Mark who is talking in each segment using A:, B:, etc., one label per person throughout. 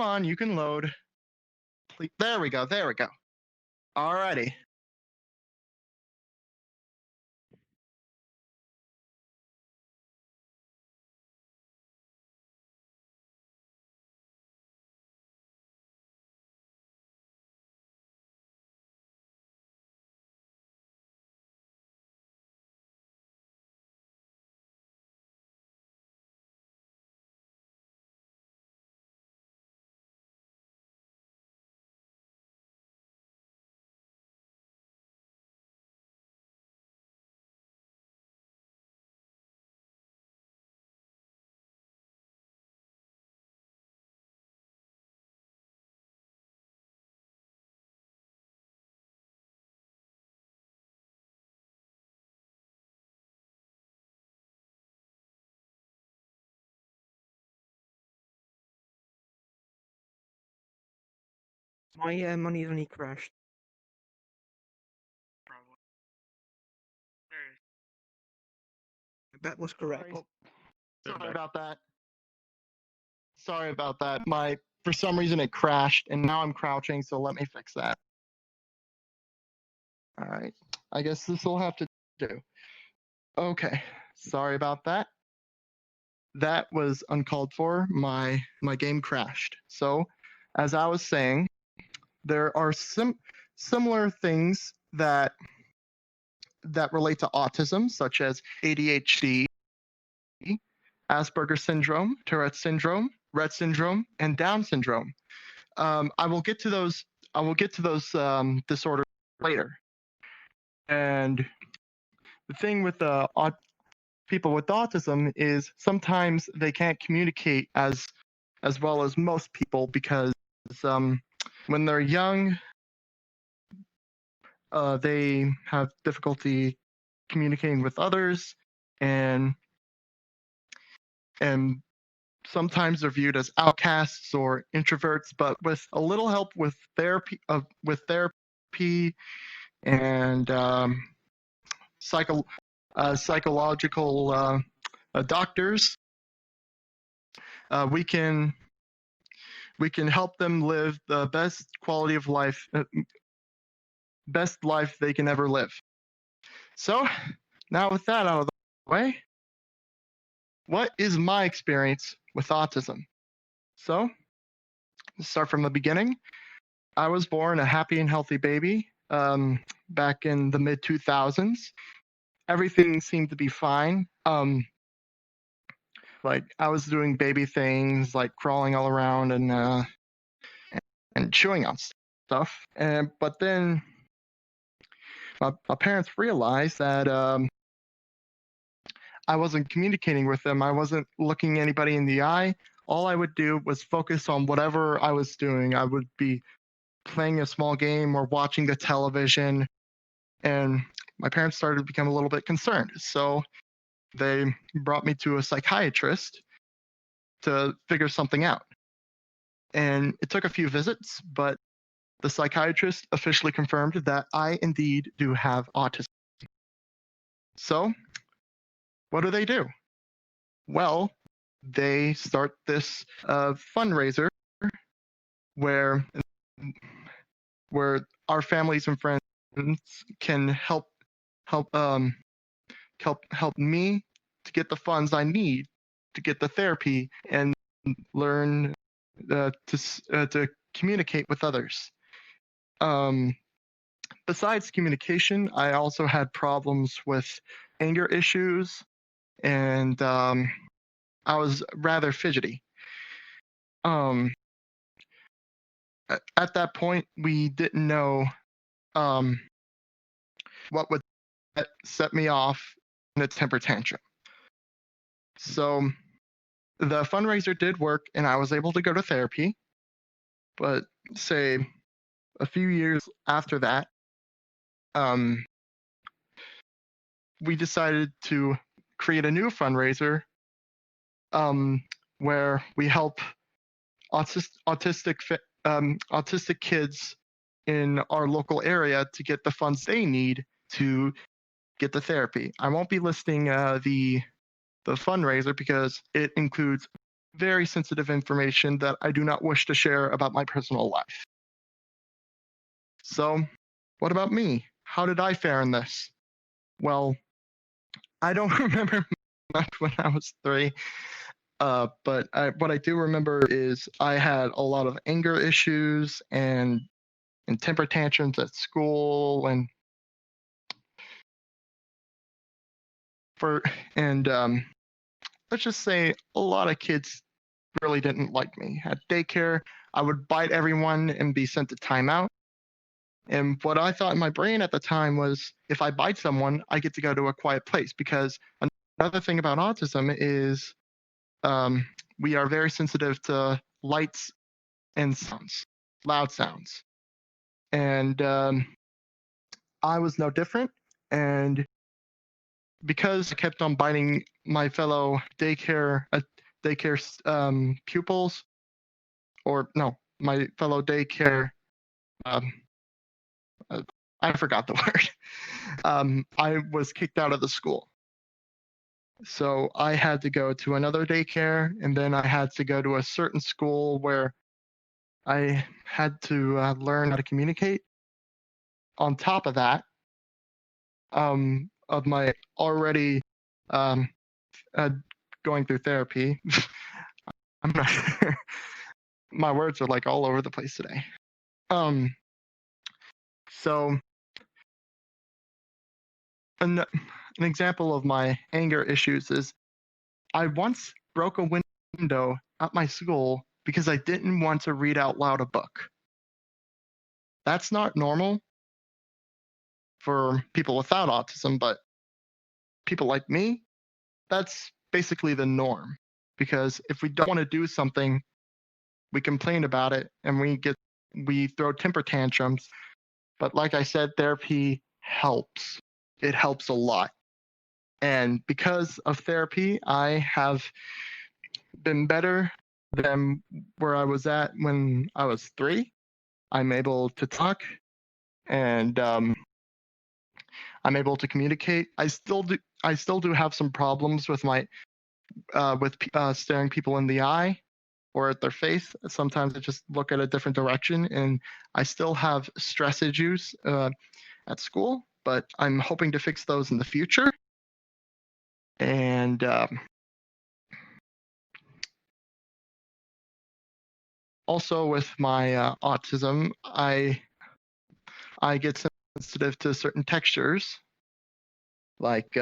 A: on, you can load. There we go. Alrighty.
B: My money only crashed. That was correct.
A: Sorry about that. For some reason it crashed, and now I'm crouching. So let me fix that. All right. I guess this will have to do. Okay. Sorry about that. That was uncalled for. My game crashed. So, as I was saying, there are similar things that relate to autism, such as ADHD, Asperger's syndrome, Tourette syndrome, Rett syndrome, and Down syndrome. I will get to those disorders later. And the thing with people with autism is sometimes they can't communicate as well as most people because when they're young, they have difficulty communicating with others, and sometimes they're viewed as outcasts or introverts. But with a little help with therapy, and psychological doctors, we can help them live the best quality of life, best life they can ever live. So now with that out of the way, what is my experience with autism? So let's start from the beginning. I was born a happy and healthy baby back in the mid 2000s. Everything seemed to be fine. Like I was doing baby things like crawling all around and chewing on stuff. But then my parents realized that I wasn't communicating with them. I wasn't looking anybody in the eye. All I would do was focus on whatever I was doing. I would be playing a small game or watching the television. And my parents started to become a little bit concerned. So they brought me to a psychiatrist to figure something out. And it took a few visits, but the psychiatrist officially confirmed that I indeed do have autism. So what do? Well, they start this fundraiser where our families and friends can help me to get the funds I need to get the therapy and learn to communicate with others. Besides communication, I also had problems with anger issues, and I was rather fidgety. At that point, we didn't know what would set me off in a temper tantrum. So the fundraiser did work, and I was able to go to therapy. But say a few years after that, we decided to create a new fundraiser where we help autistic kids in our local area to get the funds they need to get the therapy. I won't be listing the fundraiser because it includes very sensitive information that I do not wish to share about my personal life. So, what about me? How did I fare in this? Well, I don't remember much when I was 3, but what I do remember is I had a lot of anger issues and temper tantrums at school, and for and let's just say a lot of kids really didn't like me. At daycare, I would bite everyone and be sent to timeout. And what I thought in my brain at the time was if I bite someone, I get to go to a quiet place. Because another thing about autism is um, we are very sensitive to lights and sounds, loud sounds. And I was no different. And because I kept on biting my fellow daycare pupils, or no, my fellow daycare, um, I forgot the word. I was kicked out of the school. So I had to go to another daycare, and then I had to go to a certain school where I had to learn how to communicate. On top of that, of my already um, uh, going through therapy, I'm not sure. My words are like all over the place today. So an example of my anger issues is I once broke a window at my school because I didn't want to read out loud a book. That's not normal for people without autism, but people like me, that's basically the norm. Because if we don't want to do something, we complain about it and we throw temper tantrums. But like I said, therapy helps. It helps a lot. And because of therapy, I have been better than where I was at when I was 3. I'm able to talk, and I'm able to communicate. I still do have some problems with my staring people in the eye or at their face. Sometimes I just look at a different direction, and I still have stress issues at school. But I'm hoping to fix those in the future. And also with my autism, I get sensitive to certain textures, like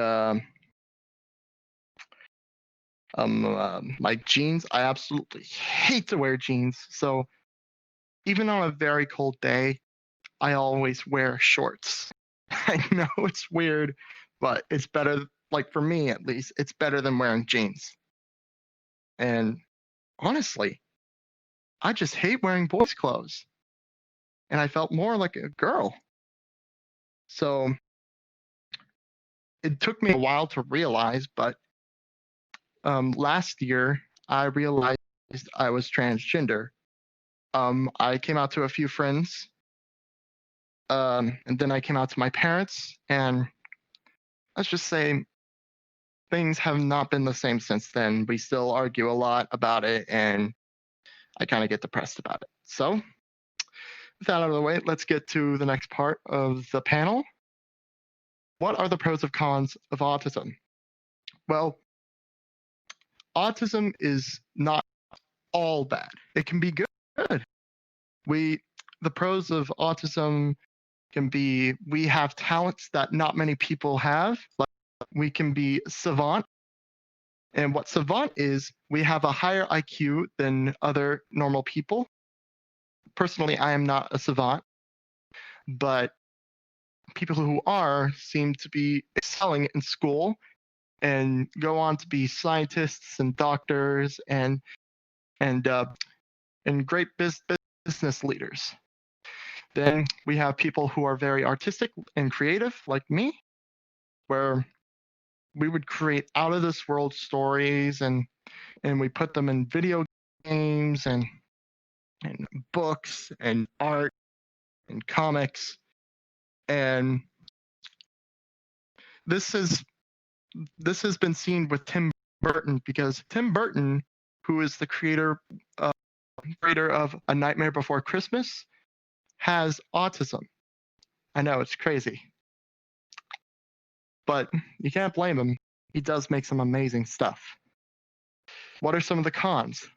A: like jeans. I absolutely hate to wear jeans. So even on a very cold day, I always wear shorts. I know it's weird, but it's better. Like for me, at least, it's better than wearing jeans. And honestly, I just hate wearing boys' clothes, and I felt more like a girl. So it took me a while to realize, but last year I realized I was transgender. I came out to a few friends, and then I came out to my parents, and let's just say things have not been the same since then. We still argue a lot about it, and I kind of get depressed about it. So, with that out of the way, let's get to the next part of the panel. What are the pros and cons of autism? Well, autism is not all bad. It can be good. The pros of autism can be we have talents that not many people have. Like we can be savant. And what savant is, we have a higher IQ than other normal people. Personally, I am not a savant, but people who are seem to be excelling in school and go on to be scientists and doctors and great business leaders. Then we have people who are very artistic and creative, like me, where we would create out of this world stories and we put them in video games and books and art and comics. And this has been seen with Tim Burton, because Tim Burton who is the creator of A Nightmare Before Christmas, has autism. I know, it's crazy. But you can't blame him. He does make some amazing stuff. What are some of the cons?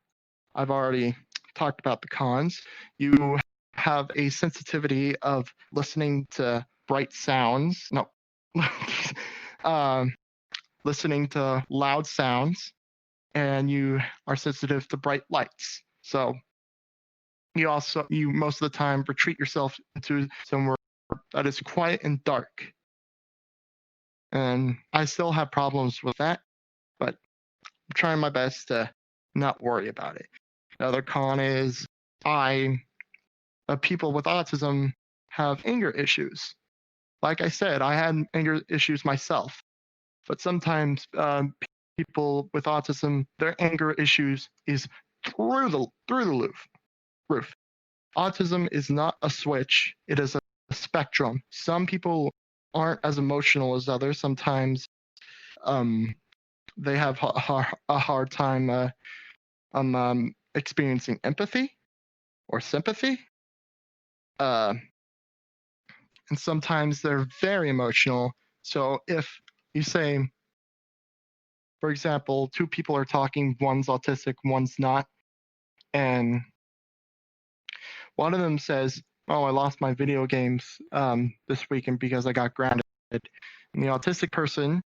A: I've already talked about the cons. You have a sensitivity of listening to bright sounds. No. Listening to loud sounds, and you are sensitive to bright lights. So you most of the time retreat yourself into somewhere that is quiet and dark. And I still have problems with that, but I'm trying my best to not worry about it. Another con is people with autism have anger issues. Like I said, I had anger issues myself, but sometimes people with autism, their anger issues is through the roof. Autism is not a switch; it is a spectrum. Some people aren't as emotional as others. Sometimes they have a hard time experiencing empathy or sympathy. And sometimes they're very emotional. So if you say, for example, two people are talking, one's autistic, one's not, and one of them says, "Oh, I lost my video games this weekend because I got grounded," and the autistic person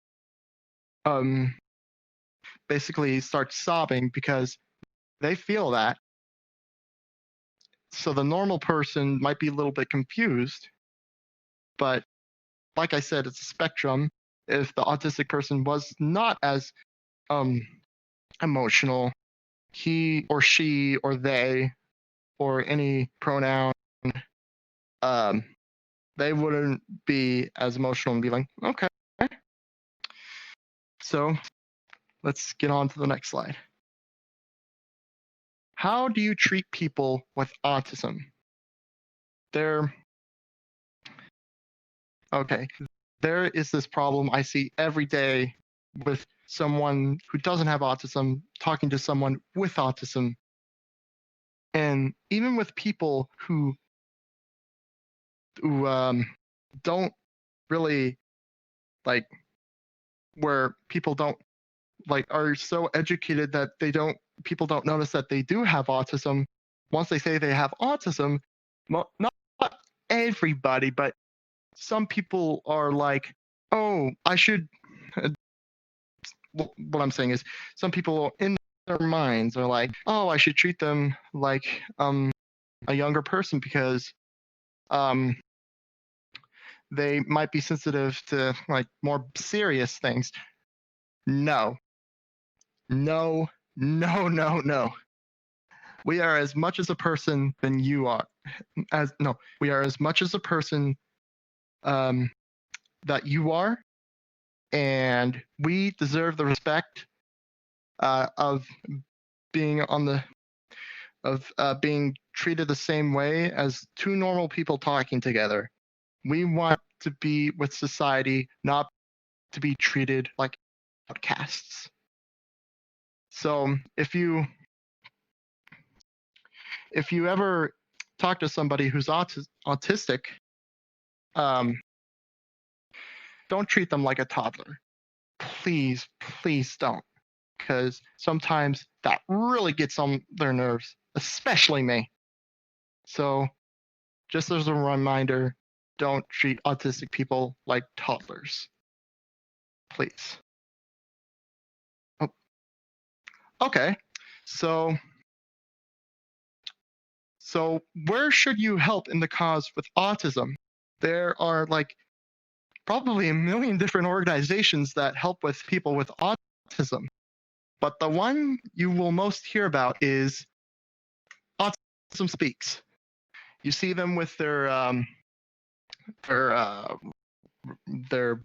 A: basically starts sobbing because they feel that. So the normal person might be a little bit confused, but like I said, it's a spectrum. If the autistic person was not as emotional, he or she or they or any pronoun, they wouldn't be as emotional and be like, okay. So let's get on to the next slide. How do you treat people with autism? There is this problem I see every day with someone who doesn't have autism talking to someone with autism. And even with people who don't really like, where people don't like, are so educated that people don't notice that they do have autism. Once they say they have autism, not everybody, but some people are like, oh, I should. What I'm saying is, some people in their minds are like, oh, I should treat them like a younger person because they might be sensitive to like more serious things. No. We are as much as a person than you are. We are as much as a person that you are, and we deserve the respect of being being treated the same way as two normal people talking together. We want to be with society, not to be treated like outcasts. So if you ever talk to somebody who's autistic, don't treat them like a toddler. Please don't, because sometimes that really gets on their nerves, especially me. So just as a reminder, don't treat autistic people like toddlers. Please. Oh. Okay. So where should you help in the cause with autism? There are like probably a million different organizations that help with people with autism. But the one you will most hear about is Autism Speaks. You see them with their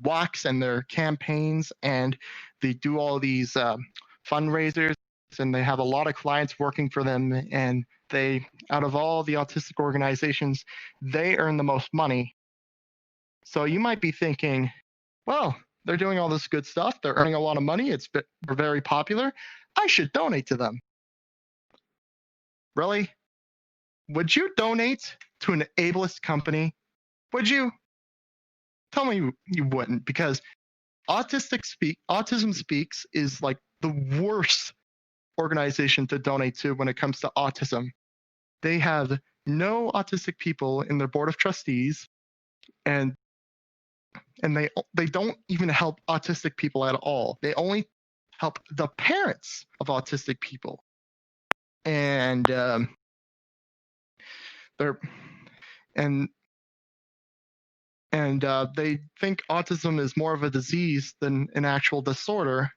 A: walks and their campaigns, and they do all these fundraisers, and they have a lot of clients working for them, and they, out of all the autistic organizations, they earn the most money. So you might be thinking, well, they're doing all this good stuff, they're earning a lot of money, they're very popular, I should donate to them. Really? Would you donate to an ableist company? Would you? Tell me you wouldn't, because Autism Speaks is like the worst organization to donate to when it comes to autism. They have no autistic people in their board of trustees, and they don't even help autistic people at all. They only help the parents of autistic people, and they're and they think autism is more of a disease than an actual disorder,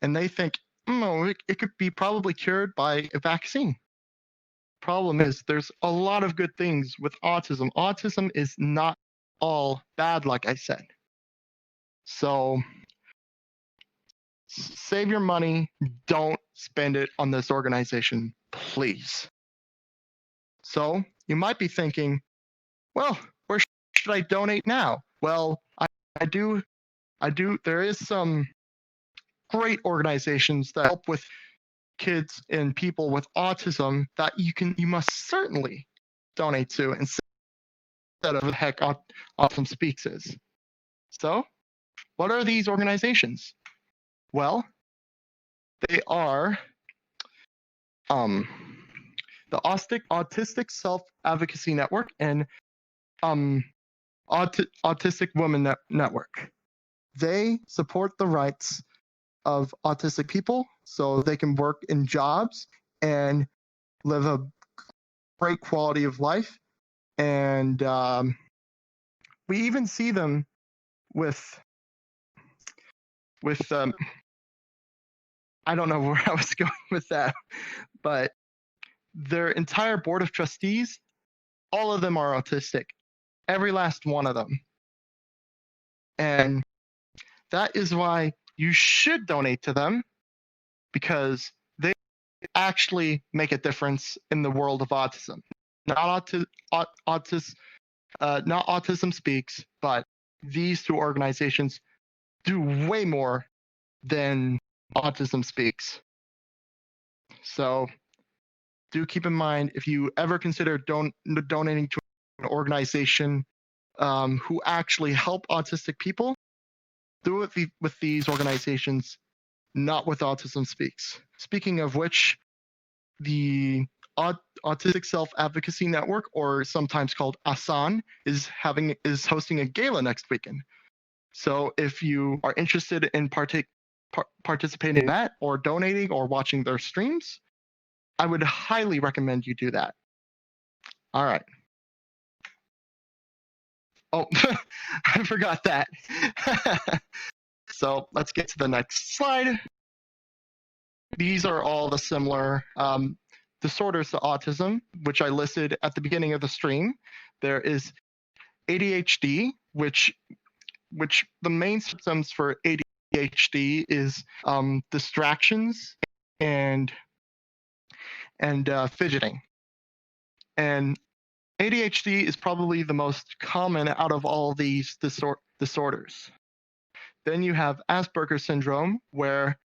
A: and they think, no, it could be probably cured by a vaccine. Problem is, there's a lot of good things with autism. Autism is not all bad, like I said. So save your money. Don't spend it on this organization, please. So you might be thinking, well, where should I donate now? Well, I do. There is some great organizations that help with kids and people with autism that you must certainly donate to instead of the heck Autism Speaks is. So, what are these organizations? Well, they are the Autistic Self-Advocacy Network and Autistic Women Network. They support the rights of autistic people so they can work in jobs and live a great quality of life. And we even see them with I don't know where I was going with that, but their entire board of trustees, all of them are autistic, every last one of them. And that is why you should donate to them, because they actually make a difference in the world of autism. Not Autism Speaks, but these two organizations do way more than Autism Speaks. So do keep in mind, if you ever consider donating to an organization who actually help autistic people, do it with these organizations, not with Autism Speaks. Speaking of which, the Autistic Self-Advocacy Network, or sometimes called ASAN, is hosting a gala next weekend. So if you are interested in participating in that, or donating, or watching their streams, I would highly recommend you do that. All right. Oh, I forgot that. So let's get to the next slide. These are all the similar disorders to autism, which I listed at the beginning of the stream. There is ADHD, which the main symptoms for ADHD is distractions and fidgeting. And ADHD is probably the most common out of all these disorders. Then you have Asperger's syndrome, where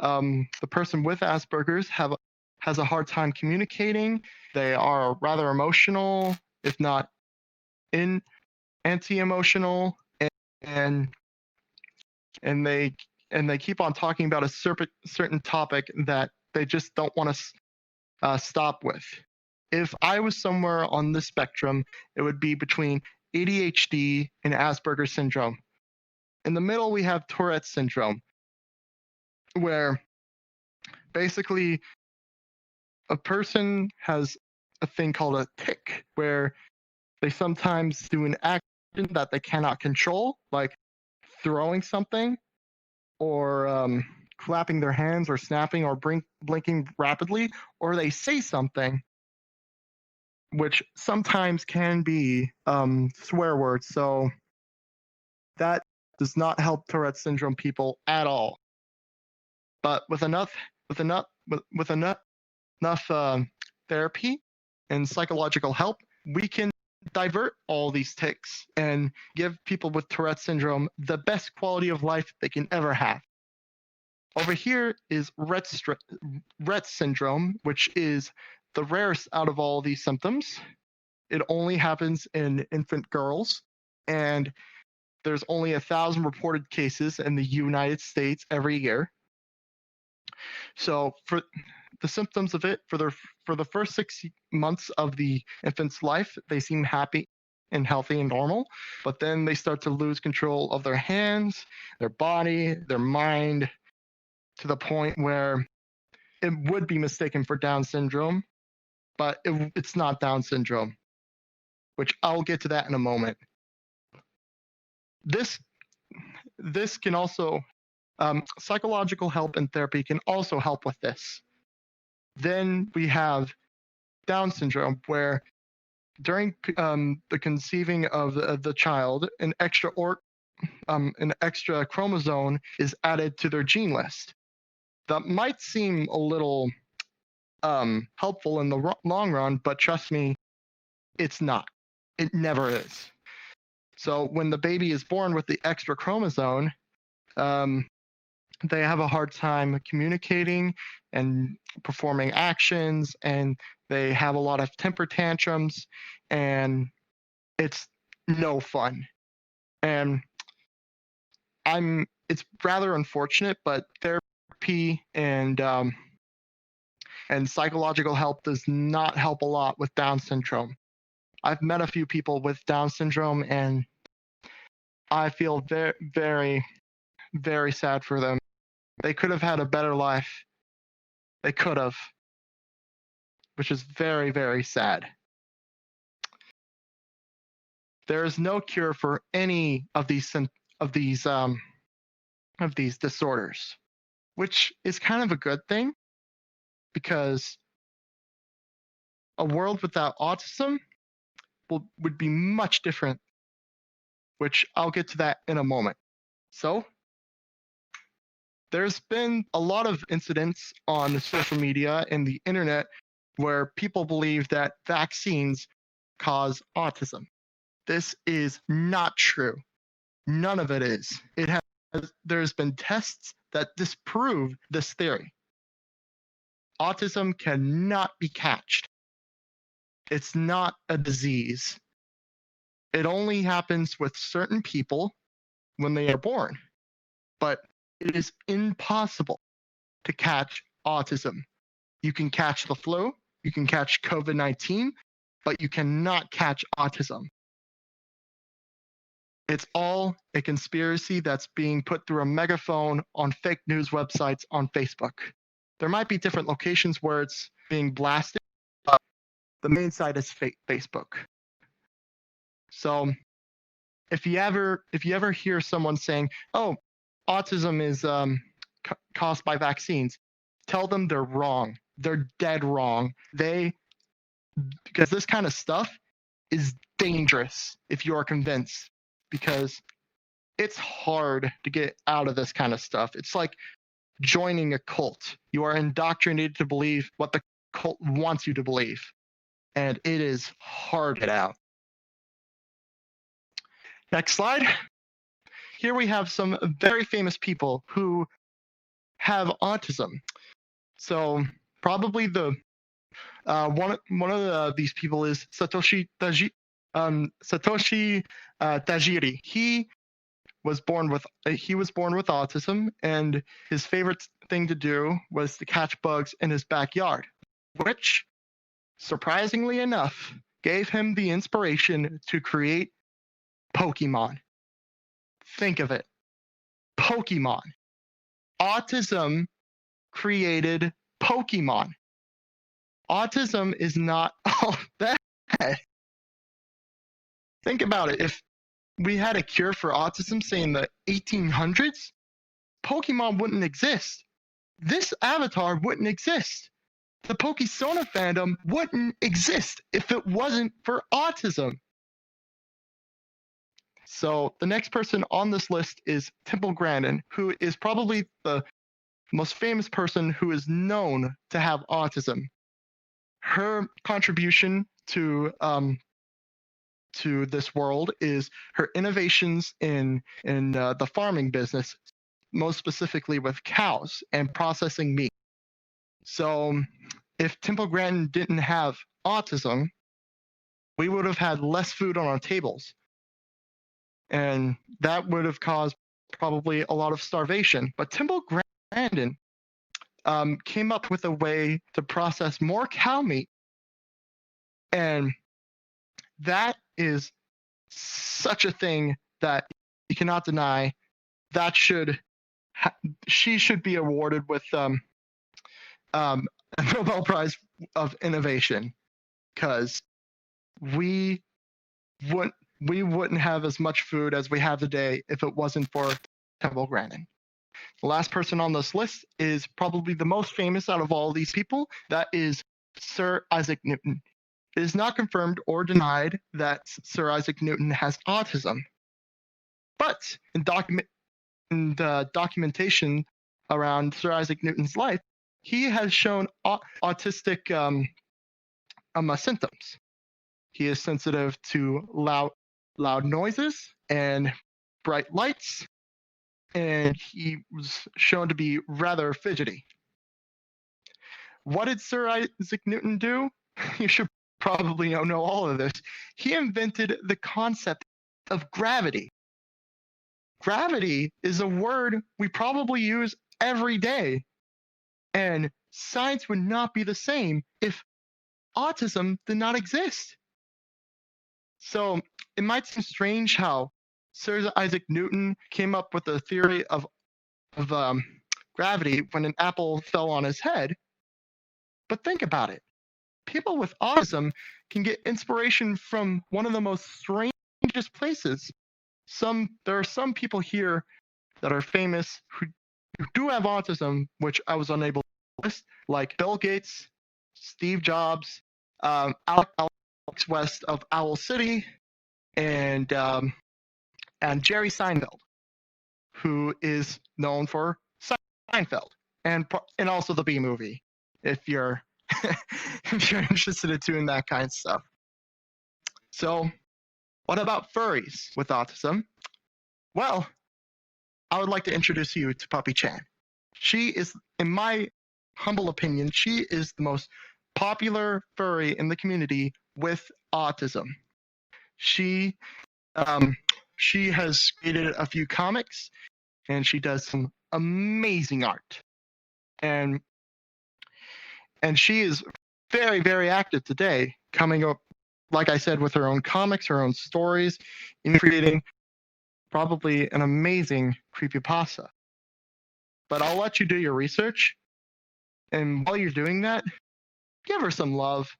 A: the person with Asperger's has a hard time communicating. They are rather emotional, if not anti-emotional, and they keep on talking about a certain topic that they just don't want to stop with. If I was somewhere on the spectrum, it would be between ADHD and Asperger's syndrome. In the middle, we have Tourette's syndrome, where basically a person has a thing called a tic, where they sometimes do an action that they cannot control, like throwing something, or clapping their hands, or snapping, or blinking rapidly, or they say something, which sometimes can be swear words. So that does not help Tourette's syndrome people at all. But with enough therapy and psychological help, we can divert all these tics and give people with Tourette's syndrome the best quality of life they can ever have. Over here is Rett syndrome, which is the rarest out of all these symptoms. It only happens in infant girls, and there's only 1,000 reported cases in the United States every year. So for the symptoms of it, for the first 6 months of the infant's life, they seem happy and healthy and normal, but then they start to lose control of their hands, their body, their mind, to the point where it would be mistaken for Down syndrome, but it's not Down syndrome, which I'll get to that in a moment. This can also, psychological help and therapy can also help with this. Then we have Down syndrome, where during the conceiving of the child, an extra chromosome is added to their gene list. That might seem a little helpful in the long run, but trust me, it's not. It never is. So when the baby is born with the extra chromosome, they have a hard time communicating and performing actions, and they have a lot of temper tantrums, and it's no fun. And it's rather unfortunate, but therapy and psychological help does not help a lot with Down syndrome. I've met a few people with Down syndrome, and I feel very, very, very sad for them. They could have had a better life. They could have, which is very, very sad. There is no cure for any of these disorders, which is kind of a good thing, because a world without autism would be much different, which I'll get to that in a moment. So there's been a lot of incidents on social media and the internet where people believe that vaccines cause autism. This is not true. None of it is. There's been tests that disprove this theory. Autism cannot be catched. It's not a disease. It only happens with certain people when they are born, but it is impossible to catch autism. You can catch the flu, you can catch COVID-19, but you cannot catch autism. It's all a conspiracy that's being put through a megaphone on fake news websites on Facebook. There might be different locations where it's being blasted, but the main site is Facebook. So if you ever hear someone saying, "Oh, autism is caused by vaccines," tell them they're wrong. They're dead wrong. Because this kind of stuff is dangerous if you are convinced, because it's hard to get out of this kind of stuff. It's like joining a cult. You are indoctrinated to believe what the cult wants you to believe, and it is hard to get out. Next slide. Here we have some very famous people who have autism. So probably the one of these people is Satoshi Tajiri. He was born with autism, and his favorite thing to do was to catch bugs in his backyard, which, surprisingly enough, gave him the inspiration to create Pokemon. Think of it. Pokemon. Autism created Pokemon. Autism is not all that. Think about it. If we had a cure for autism, say in the 1800s, Pokemon wouldn't exist. This avatar wouldn't exist. The Pokesona fandom wouldn't exist if it wasn't for autism. So the next person on this list is Temple Grandin, who is probably the most famous person who is known to have autism. Her contribution to this world is her innovations in the farming business, most specifically with cows and processing meat. So if Temple Grandin didn't have autism, we would have had less food on our tables. And that would have caused probably a lot of starvation. But Temple Grandin came up with a way to process more cow meat. And that is such a thing that you cannot deny. That she should be awarded with a Nobel Prize of Innovation, because we wouldn't have as much food as we have today if it wasn't for Temple Grandin. The last person on this list is probably the most famous out of all these people. That is Sir Isaac Newton. It is not confirmed or denied that Sir Isaac Newton has autism, but in documentation around Sir Isaac Newton's life, he has shown autistic symptoms. He is sensitive to loud noises and bright lights, and he was shown to be rather fidgety. What did Sir Isaac Newton do? You should probably know all of this. He invented the concept of gravity. Gravity is a word we probably use every day, and science would not be the same if autism did not exist. So it might seem strange how Sir Isaac Newton came up with the theory of gravity when an apple fell on his head, but think about it. People with autism can get inspiration from one of the most strangest places. There are some people here that are famous who do have autism, which I was unable to list, like Bill Gates, Steve Jobs, Alex West of Owl City, and Jerry Seinfeld, who is known for Seinfeld and also the Bee Movie, if you're if you're interested in doing that kind of stuff. So, what about furries with autism? Well, I would like to introduce you to PuppyChan. She is, in my humble opinion, she is the most popular furry in the community with autism. She has created a few comics, and she does some amazing art. And she is very, very active today, coming up, like I said, with her own comics, her own stories, and creating probably an amazing creepypasta. But I'll let you do your research. And while you're doing that, give her some love.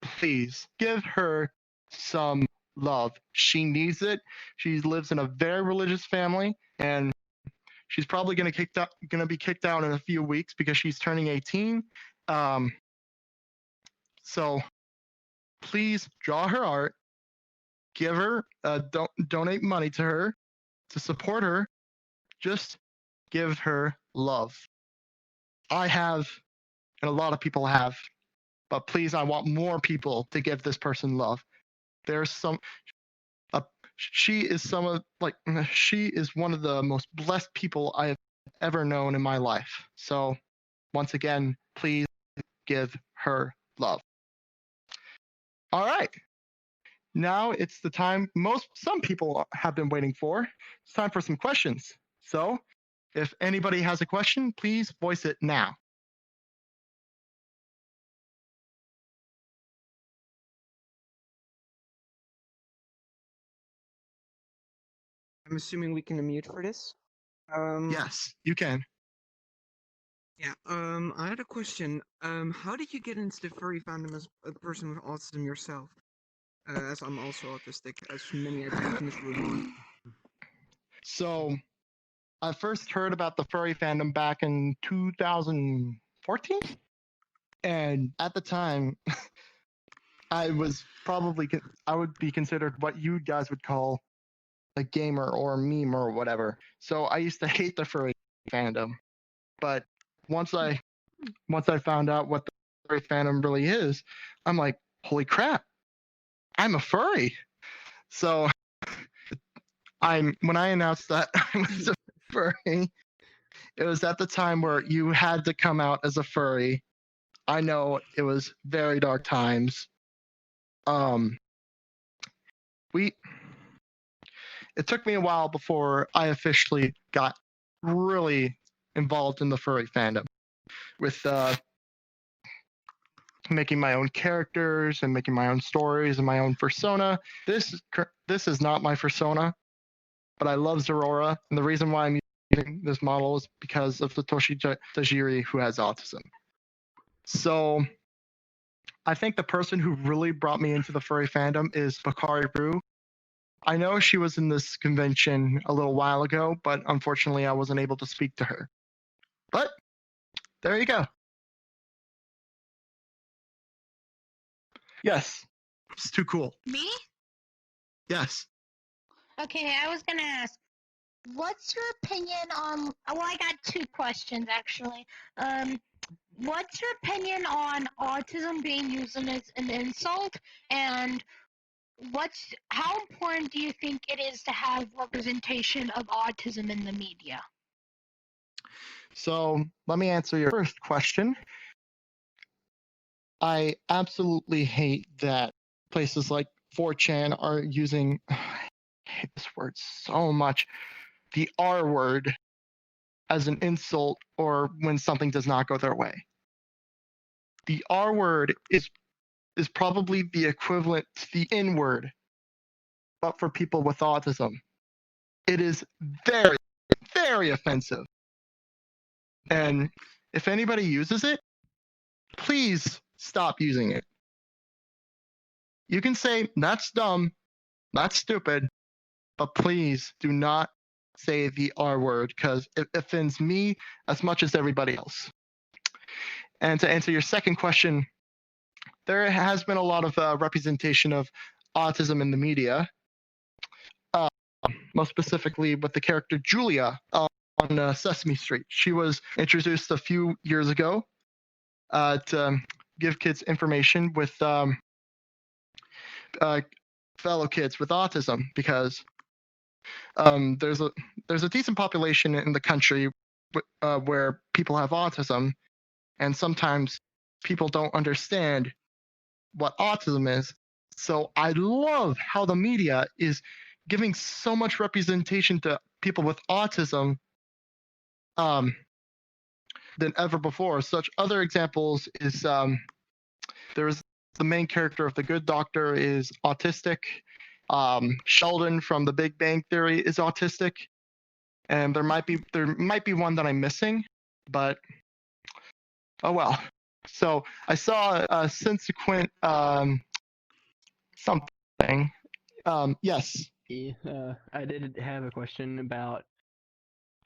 A: Please give her some love. She needs it. She lives in a very religious family, and she's probably going to be kicked out in a few weeks because she's turning 18. So please draw her art. Give her, donate money to her to support her. Just give her love. I have, and a lot of people have, but please, I want more people to give this person love. She is one of the most blessed people I have ever known in my life. So once again, please give her love. All right. Now it's the time some people have been waiting for. It's time for some questions. So if anybody has a question, please voice it now.
B: I'm assuming we can unmute for this.
A: Yes, you can.
B: Yeah. I had a question. How did you get into the furry fandom as a person with autism yourself? As I'm also autistic, as many I think in this room are.
A: So I first heard about the furry fandom back in 2014. And at the time, I would be considered what you guys would call a gamer or a meme or whatever. So I used to hate the furry fandom. But once I found out what the furry fandom really is, I'm like, holy crap, I'm a furry. So when I announced that I was a furry, it was at the time where you had to come out as a furry I know it was very dark times. Um, we it took me a while before I officially got really involved in the furry fandom with making my own characters and making my own stories and my own persona. This is not my persona, but I love Zorora, and the reason why I'm using this model is because of Satoshi Tajiri, who has autism. So I think the person who really brought me into the furry fandom is Bakari Brew. I know she was in this convention a little while ago, but unfortunately I wasn't able to speak to her. But there you go. Yes, it's too cool.
C: Me?
A: Yes.
C: Okay, I was gonna ask, what's your opinion on? Well, I got two questions actually. What's your opinion on autism being used as an insult, and how important do you think it is to have representation of autism in the media?
A: So let me answer your first question. I absolutely hate that places like 4chan are using, I hate this word so much, the R word as an insult or when something does not go their way. The R word is probably the equivalent to the N word, but for people with autism. It is very, very offensive. And if anybody uses it, please stop using it. You can say, that's dumb, that's stupid, but please do not say the R word because it offends me as much as everybody else. And to answer your second question, there has been a lot of representation of autism in the media, most specifically with the character Julia on Sesame Street. She was introduced a few years ago to give kids information with fellow kids with autism because there's a decent population in the country where people have autism, and sometimes people don't understand what autism is. So I love how the media is giving so much representation to people with autism than ever before. Such other examples is there's the main character of The Good Doctor is autistic. Sheldon from The Big Bang Theory is autistic, and there might be one that I'm missing, but oh well. So I saw a subsequent something. Yes.
D: I did have a question about,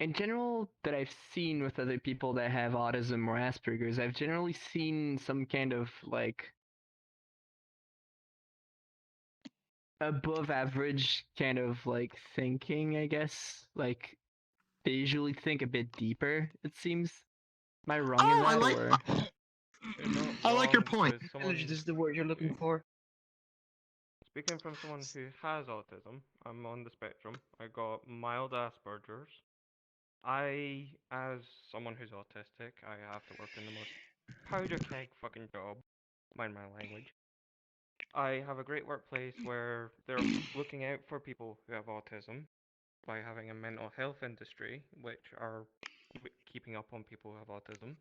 D: in general, that I've seen with other people that have autism or Asperger's. I've generally seen some kind of like above average kind of like thinking, I guess. Like they usually think a bit deeper, it seems. Am I wrong in
A: Oh,
D: that, or?
E: You're not
A: I like your
E: wrong,
A: point.
E: 'cause someone
B: This is the word you're looking
E: who-
B: for.
E: Speaking from someone who has autism, I'm on the spectrum. I got mild Asperger's. As someone who's autistic, I have to work in the most powder keg fucking job. Mind my language. I have a great workplace where they're looking out for people who have autism by having a mental health industry, which are keeping up on people who have autism.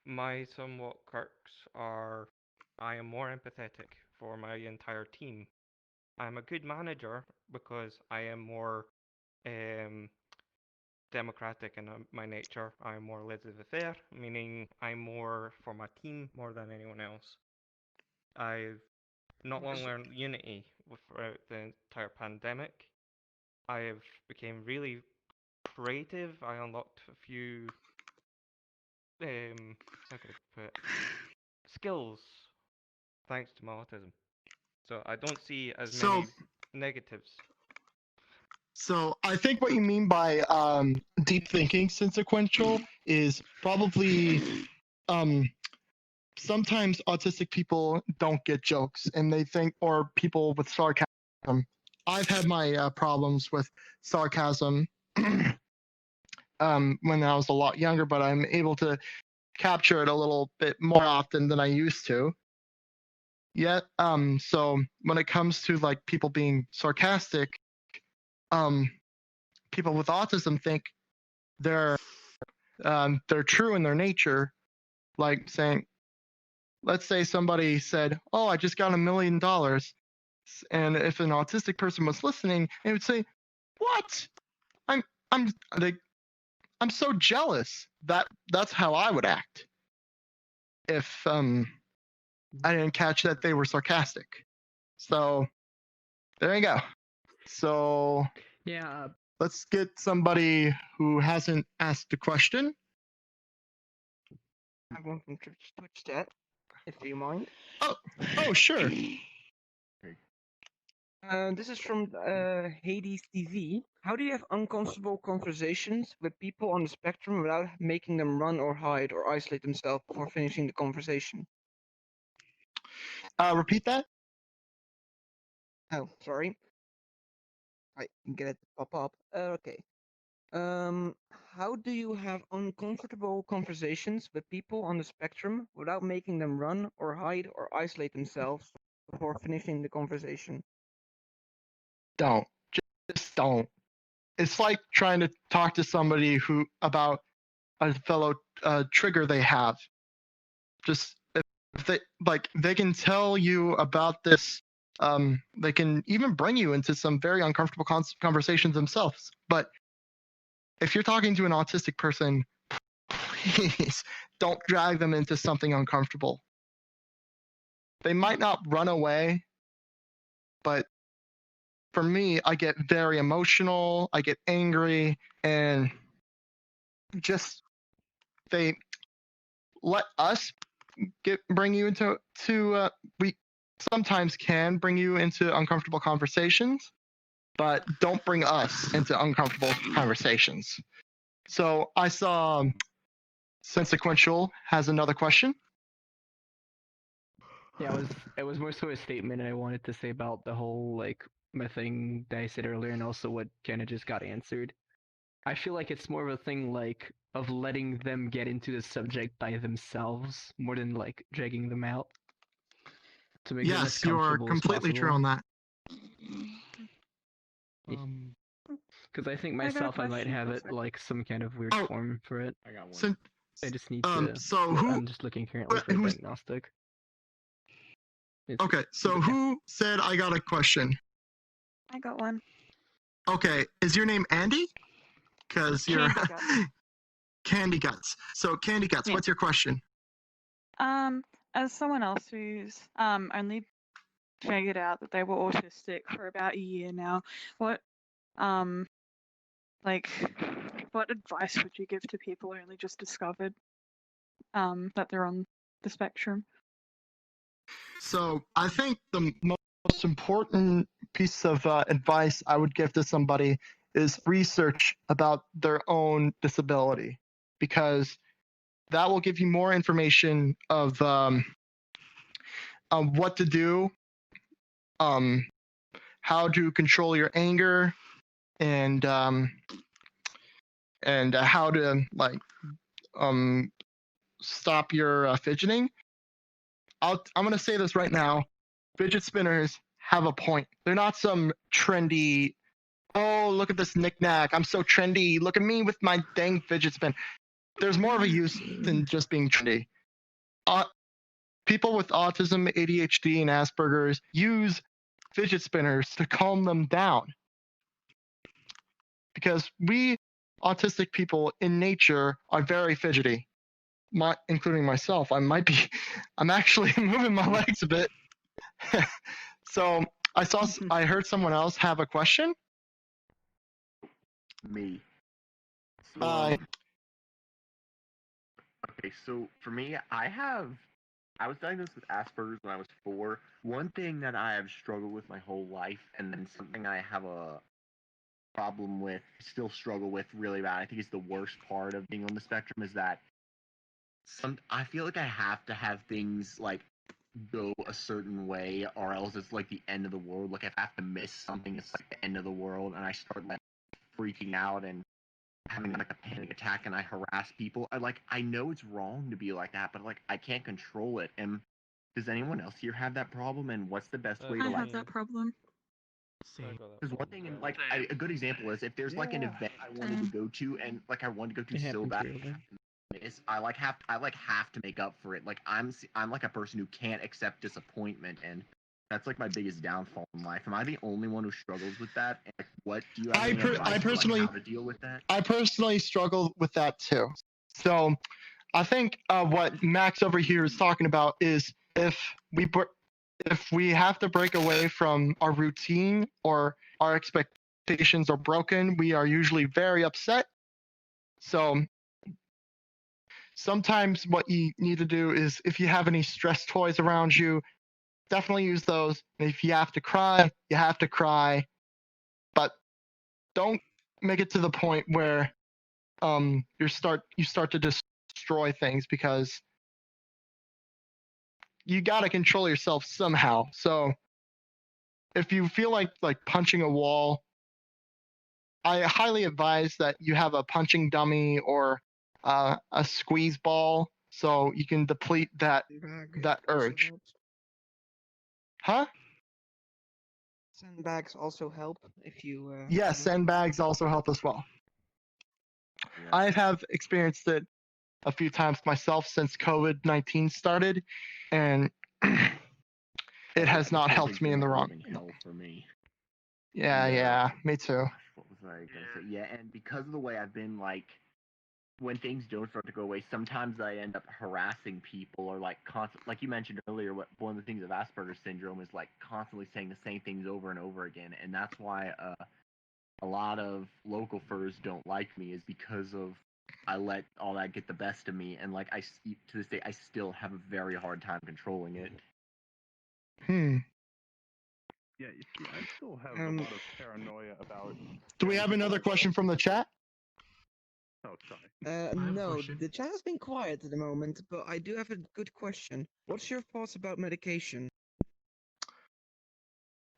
E: My somewhat quirks are I am more empathetic for my entire team. I'm a good manager because I am more um, democratic in my nature. I'm more laissez-faire, meaning I'm more for my team more than anyone else. I've not long learned unity throughout the entire pandemic. I have became really creative. I unlocked a few how could I put it? Skills thanks to my autism. So I don't see as
A: So
E: many negatives.
A: So I think what you mean by deep thinking consequential is probably sometimes autistic people don't get jokes and they think, or people with sarcasm. I've had my problems with sarcasm when I was a lot younger, but I'm able to capture it a little bit more often than I used to. Yet, so when it comes to like people being sarcastic, people with autism think they're true in their nature. Like saying, let's say somebody said, "Oh, I just got $1 million," and if an autistic person was listening, they would say, "What? I'm I'm like I'm so jealous." That's how I would act if I didn't catch that they were sarcastic. So there you go. So
D: Yeah,
A: let's get somebody who hasn't asked a question.
B: I have one from Twitch chat, if you mind.
A: Oh, sure.
B: This is from Hades TV. How do you have uncomfortable conversations with people on the spectrum without making them run or hide or isolate themselves before finishing the conversation?
A: Repeat that.
B: Oh, sorry. I can get it to pop up. Okay. How do you have uncomfortable conversations with people on the spectrum without making them run or hide or isolate themselves before finishing the conversation?
A: Don't. Just don't. It's like trying to talk to somebody who about a fellow trigger they have. Just if they like, they can tell you about this. They can even bring you into some very uncomfortable conversations themselves. But if you're talking to an autistic person, please don't drag them into something uncomfortable. They might not run away, but for me, I get very emotional, I get angry, and just they let us bring you into we sometimes can bring you into uncomfortable conversations, but don't bring us into uncomfortable conversations. So I saw Sensequential has another question.
D: yeah, it was more so a statement I wanted to say about the whole like my thing that I said earlier, and also what kind of just got answered. I feel like it's more of a thing like of letting them get into the subject by themselves more than like dragging them out to make them as
A: Yes, you are
D: comfortable as
A: completely true
D: possible.
A: on that.
D: Because I think
F: I got a
D: myself, I might
F: question.
D: have
F: Oh,
D: it
F: sorry.
D: like some kind of weird
A: Oh.
D: form for it.
G: I got one.
A: So,
D: I just need to.
A: so
D: Well,
A: who?
D: I'm just looking currently for a
A: who's
D: diagnostic. It's,
A: okay? So who said I got a question?
F: I got one.
A: Okay, is your name Andy? Because you're
F: Candy Guts.
A: Candy Guts. So Candy Guts,
F: Yeah.
A: what's your question?
F: As someone else who's only figured out that they were autistic for about a year now, what like what advice would you give to people who only just discovered that they're on the spectrum?
A: So I think the most important piece of advice I would give to somebody is research about their own disability, because that will give you more information of what to do, how to control your anger, and how to like stop your fidgeting. I'm gonna say this right now: fidget spinners have a point. They're not some trendy. Oh, look at this knickknack! I'm so trendy. Look at me with my dang fidget spin. There's more of a use than just being trendy. People with autism, ADHD, and Asperger's use fidget spinners to calm them down, because we autistic people in nature are very fidgety. Including myself, I'm actually moving my legs a bit. So I heard someone else have a question.
G: Me. So,
A: Uh,
G: okay, so for me, I was diagnosed with Asperger's when I was 4. One thing that I have struggled with my whole life, and then something I have a problem with, still struggle with really bad, I think it's the worst part of being on the spectrum, is that I feel like I have to have things like go a certain way, or else it's like the end of the world. Like if I have to miss something, it's like the end of the world, and I start like freaking out and having like a panic attack and I harass people. I know it's wrong to be like that, but like I can't control it. And does anyone else here have that problem? And what's the best way
F: I
G: to
F: have
G: like?
F: that problem.
G: Because one thing, and like a good example is if there's like an event I wanted to go to, and like I wanted to go to
D: It
G: so
D: happens
G: bad,
D: rarely.
G: I have to make up for it. Like I'm like a person who can't accept disappointment, and that's like my biggest downfall in life. Am I the only one who struggles with that? And like, what do you have any advice for, like, how to deal with that?
A: I personally struggle with that too. So I think what Max over here is talking about is if we have to break away from our routine or our expectations are broken, we are usually very upset. So sometimes what you need to do is if you have any stress toys around you, definitely use those. And if you have to cry, you have to cry. But don't make it to the point where you start to destroy things, because you got to control yourself somehow. So if you feel like punching a wall, I highly advise that you have a punching dummy or a squeeze ball so you can deplete that
B: Sandbag also
A: urge.
B: helps.
A: Huh?
B: Sandbags also help if you.
A: Yes, sandbags also help as well.
G: Yeah.
A: I have experienced it a few times myself since COVID-19 started, and it has not helped me in the wrong.
G: Hell for me.
A: Yeah, me too.
G: What was I gonna say? Yeah, and because of the way I've been, like, when things don't start to go away, sometimes I end up harassing people or like like you mentioned earlier. One of the things of Asperger's syndrome is like constantly saying the same things over and over again, and that's why a lot of local furs don't like me, is because of I let all that get the best of me, and like to this day I still have a very hard time controlling it.
H: Yeah, you see, I still have a lot of paranoia about.
A: Do we have another question from the chat?
H: Oh, sorry.
B: No, the chat has been quiet at the moment, but I do have a good question. What's your thoughts about medication?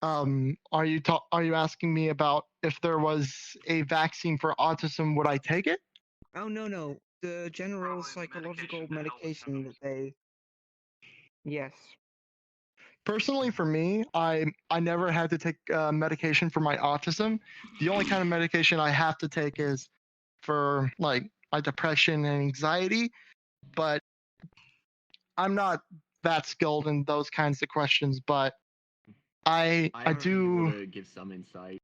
A: Are you asking me about if there was a vaccine for autism, would I take it?
B: Oh no, the general psychological medication that they. Yes.
A: Personally, for me, I never had to take medication for my autism. The only kind of medication I have to take is for like my depression and anxiety, but I'm not that skilled in those kinds of questions. But I do.
G: Able to give some insight.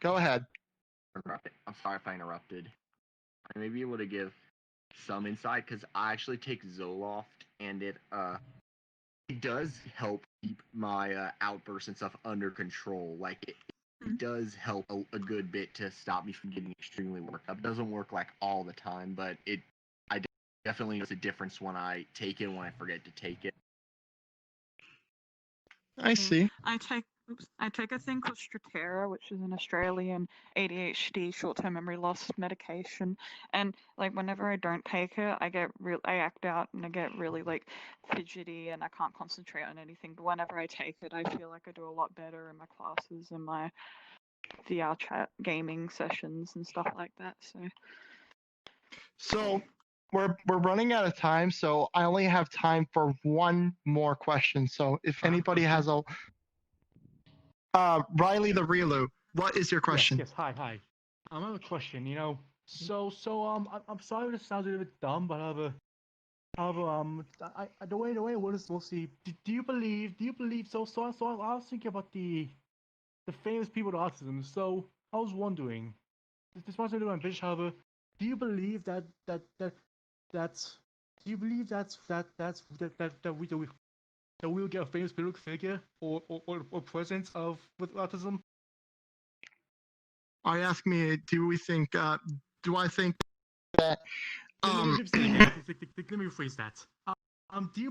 A: Go ahead.
G: I'm sorry if I interrupted. I may be able to give some insight because I actually take Zoloft, and it does help keep my outbursts and stuff under control. Like it does help a good bit to stop me from getting extremely worked up. It doesn't work like all the time, but I definitely notice a difference when I take it and when I forget to take it.
A: I see.
F: I take a thing called Strattera, which is an Australian ADHD short-term memory loss medication, and like whenever I don't take it, I act out and I get really like fidgety and I can't concentrate on anything. But whenever I take it, I feel like I do a lot better in my classes and my VR chat gaming sessions and stuff like that.
A: So we're running out of time, so I only have time for one more question. So if anybody has a Riley the Relu, what is your question?
I: Yes, hi. I have a question. I'm sorry this sounds a little bit dumb, but the way we'll see. Do you believe? So I was thinking about the famous people with autism. So I was wondering, this was a little ambitious, however, do you believe that we'll get a famous political figure or presence of with autism?
A: Are you asking me? Do I think that?
I: Let me rephrase that. Do you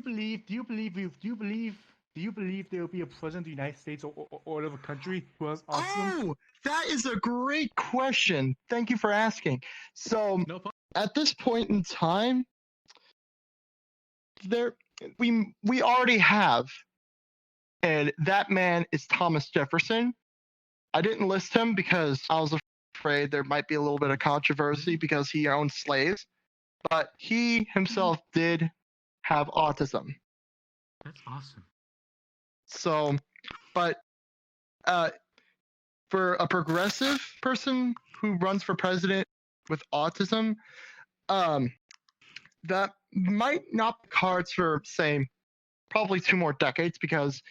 I: believe there will be a president of the United States or of a country who has autism?
A: Oh, that is a great question. Thank you for asking. So,
I: No problem.
A: at this point in time, we already have, and that man is Thomas Jefferson. I didn't list him because I was afraid there might be a little bit of controversy because he owns slaves, but he himself did have autism.
I: That's awesome.
A: So, but for a progressive person who runs for president with autism, that might not be cards for, say, probably 2 more decades, because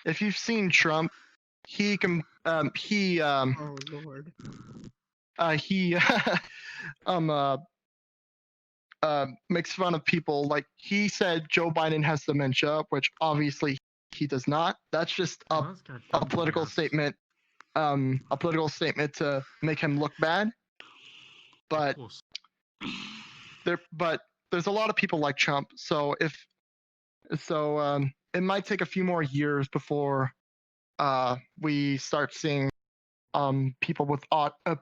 A: if you've seen Trump, he can
B: Oh Lord.
A: he makes fun of people. Like, he said Joe Biden has dementia, which obviously he does not. That's just a political statement. A political statement to make him look bad. But there's a lot of people like Trump. So it might take a few more years before we start seeing people with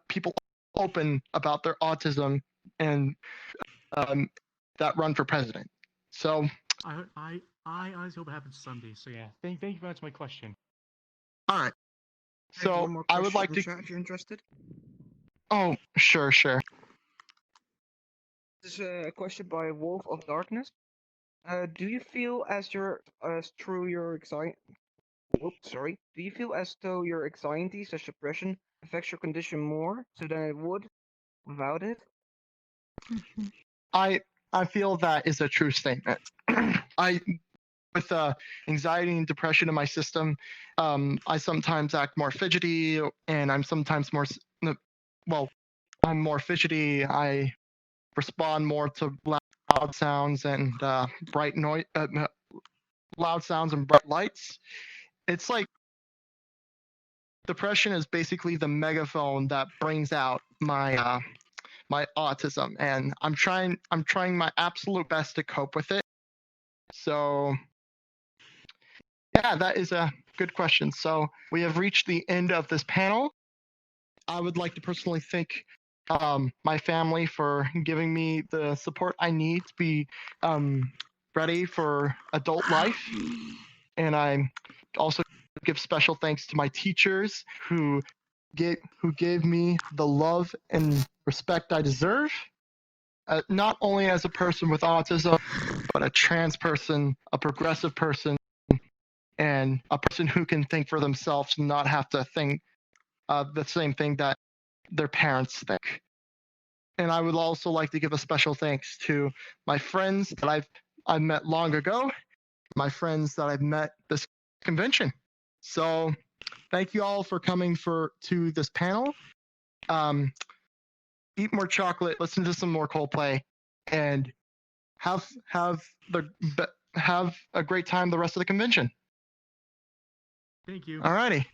A: people open about their autism and that run for president. So
I: I honestly hope it happens someday. So yeah, thank you for answering my question.
A: all right.
B: I have
A: So
B: one more
A: I would
B: question
A: like
B: in
A: to.
B: chat if you're interested.
A: Oh, sure.
B: This is a question by Wolf of Darkness. Do you feel as through your anxiety? Oops, sorry. Do you feel as though your anxiety/depression affects your condition more so than it would without it?
A: I feel that is a true statement. With anxiety and depression in my system, I sometimes act more fidgety, and I'm sometimes I'm more fidgety. I respond more to loud sounds and bright noise, loud sounds and bright lights. It's like depression is basically the megaphone that brings out my my autism, and I'm trying my absolute best to cope with it. So yeah, that is a good question. So we have reached the end of this panel. I would like to personally thank my family for giving me the support I need to be ready for adult life. And I also give special thanks to my teachers who gave me the love and respect I deserve, not only as a person with autism, but a trans person, a progressive person, and a person who can think for themselves and not have to think the same thing that their parents think. And I would also like to give a special thanks to my friends that I've met long ago, my friends that I've met this convention. So thank you all for coming to this panel. Eat more chocolate, listen to some more Coldplay, and have a great time the rest of the convention.
I: Thank you.
A: Alrighty.